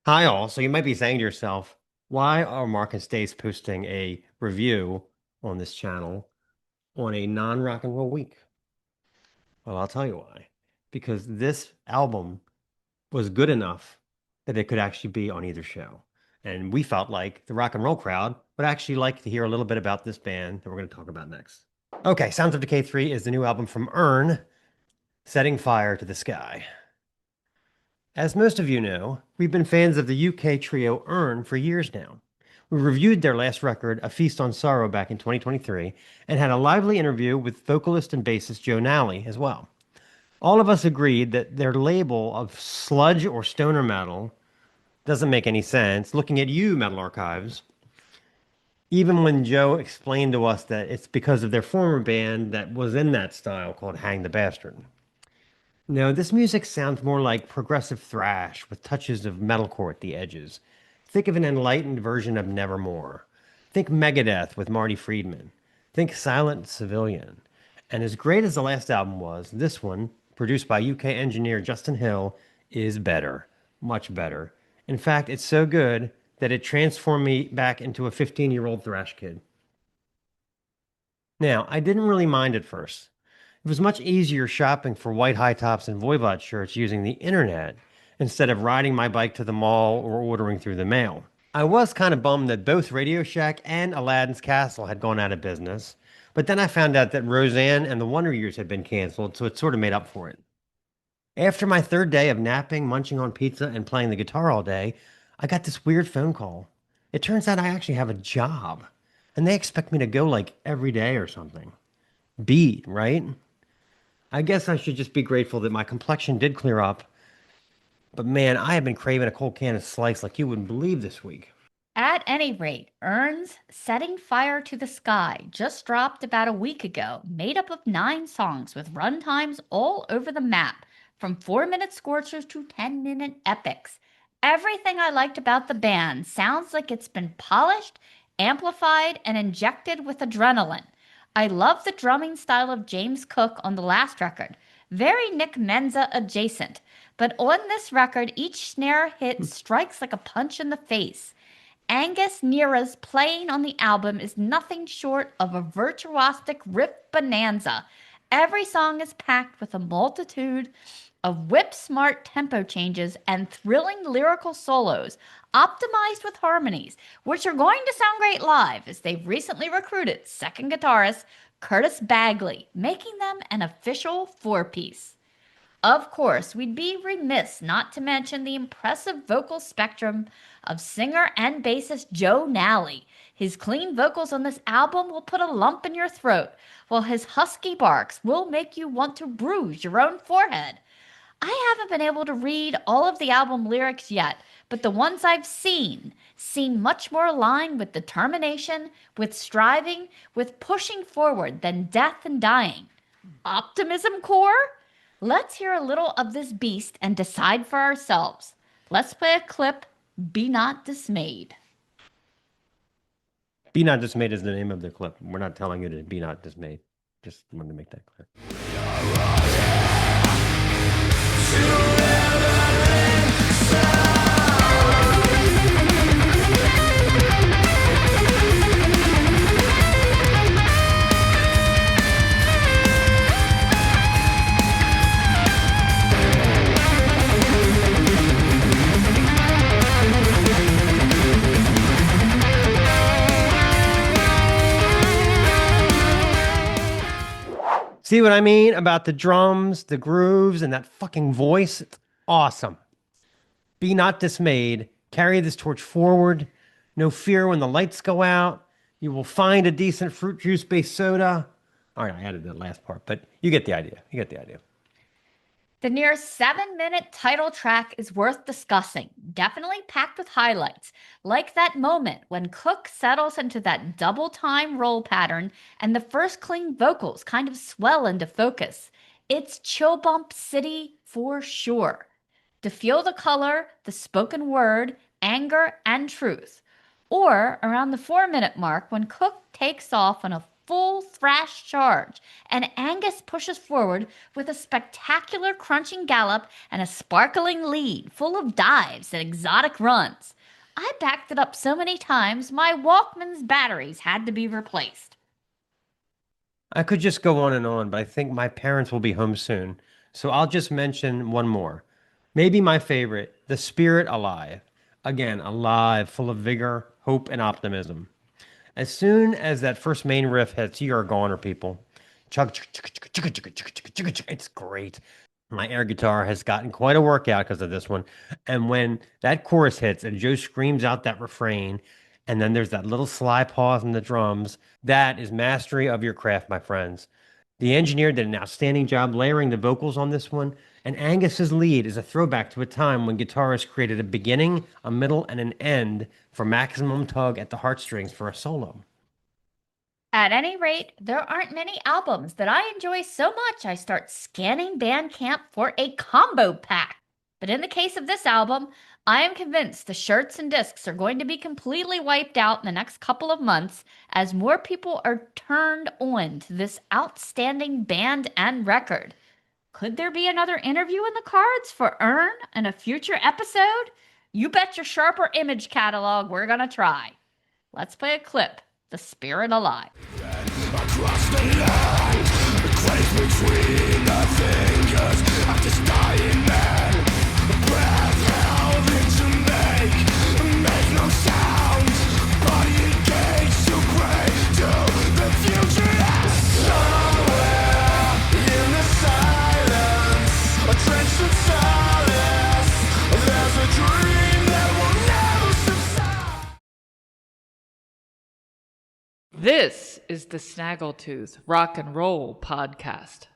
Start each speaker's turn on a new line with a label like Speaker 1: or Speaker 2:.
Speaker 1: Hi, all. So you might be saying to yourself, why are Mark and Stace posting a review on this channel on a non-rock and roll week? Well, I'll tell you why. Because this album was good enough that it could actually be on either show. And we felt like the rock and roll crowd would actually like to hear a little bit about this band that we're going to talk about next. Okay, Sounds of Decay 3 is the new album from Urne, Setting Fire to the Sky. As most of you know, we've been fans of the UK trio Urne for years now. We reviewed their last record, A Feast on Sorrow, back in 2023, and had a lively interview with vocalist and bassist Joe Nally as well. All of us agreed that their label of sludge or stoner metal doesn't make any sense, looking at you, Metal Archives, even when Joe explained to us that it's because of their former band that was in that style called Hang the Bastard. No, this music sounds more like progressive thrash with touches of metalcore at the edges. Think of an enlightened version of Nevermore. Think Megadeth with Marty Friedman. Think Silent Civilian. And as great as the last album was, this one, produced by UK engineer Justin Hill, is better. Much better. In fact, it's so good that it transformed me back into a 15-year-old thrash kid. Now, I didn't really mind at first. It was much easier shopping for white high tops and Voivod shirts using the internet instead of riding my bike to the mall or ordering through the mail. I was kind of bummed that both Radio Shack and Aladdin's Castle had gone out of business, but then I found out that Roseanne and the Wonder Years had been canceled, so it sort of made up for it. After my third day of napping, munching on pizza, and playing the guitar all day, I got this weird phone call. It turns out I actually have a job, and they expect me to go like every day or something. Beat, right? I guess I should just be grateful that my complexion did clear up. But man, I have been craving a cold can of slice like you wouldn't believe this week.
Speaker 2: At any rate, Urne's Setting Fire to the Sky just dropped about a week ago, made up of 9 songs with runtimes all over the map, from 4-minute scorchers to 10-minute epics. Everything I liked about the band sounds like it's been polished, amplified, and injected with adrenaline. I love the drumming style of James Cook on the last record, very Nick Menza adjacent, but on this record, each snare hit strikes like a punch in the face. Angus Neera's playing on the album is nothing short of a virtuosic riff bonanza. Every song is packed with a multitude of whip-smart tempo changes and thrilling lyrical solos, optimized with harmonies, which are going to sound great live as they've recently recruited second guitarist Curtis Bagley, making them an official four-piece. Of course, we'd be remiss not to mention the impressive vocal spectrum of singer and bassist Joe Nally. His clean vocals on this album will put a lump in your throat, while his husky barks will make you want to bruise your own forehead. I haven't been able to read all of the album lyrics yet, but the ones I've seen seem much more aligned with determination, with striving, with pushing forward than death and dying. Optimism core? Let's hear a little of this beast and decide for ourselves. Let's play a clip. Be not dismayed.
Speaker 1: Be Not Dismayed is the name of the clip. We're not telling you to be not dismayed. Just wanted to make that clear. See what I mean about the drums, the grooves, and that fucking voice? It's awesome. Be not dismayed. Carry this torch forward. No fear when the lights go out. You will find a decent fruit juice based soda. All right, I added that last part, but you get the idea. You get the idea.
Speaker 2: The near 7-minute title track is worth discussing, definitely packed with highlights, like that moment when Cook settles into that double time roll pattern and the first clean vocals kind of swell into focus. It's chill bump city for sure. To feel the color, the spoken word, anger, and truth. Or around the 4-minute mark when Cook takes off on a full thrash charge, and Angus pushes forward with a spectacular crunching gallop and a sparkling lead full of dives and exotic runs. I backed it up so many times my Walkman's batteries had to be replaced.
Speaker 1: I could just go on, but I think my parents will be home soon. So I'll just mention one more. Maybe my favorite, The Spirit Alive. Again, alive, full of vigor, hope, and optimism. As soon as that first main riff hits, you are goner, people. Chug, chug, chug, chug, chug, chug, chug, chug, chug, chug. It's great. My air guitar has gotten quite a workout because of this one. And when that chorus hits and Joe screams out that refrain, and then there's that little sly pause in the drums, that is mastery of your craft, my friends. The engineer did an outstanding job layering the vocals on this one, and Angus's lead is a throwback to a time when guitarists created a beginning, a middle, and an end for maximum tug at the heartstrings for a solo.
Speaker 2: At any rate, there aren't many albums that I enjoy so much I start scanning Bandcamp for a combo pack. But in the case of this album, I am convinced the shirts and discs are going to be completely wiped out in the next couple of months as more people are turned on to this outstanding band and record. Could there be another interview in the cards for Urne in a future episode? You bet your sharper image catalog we're gonna try. Let's play a clip. The Spirit Alive.
Speaker 3: Across the line, the place between the fingers of this dying man. The breath held into make no sound. Body engaged to pray to the future. Somewhere in the silence, a drenched in solace, there's a dream that will never subside.
Speaker 4: This is the Snaggletooth Rock and Roll Podcast.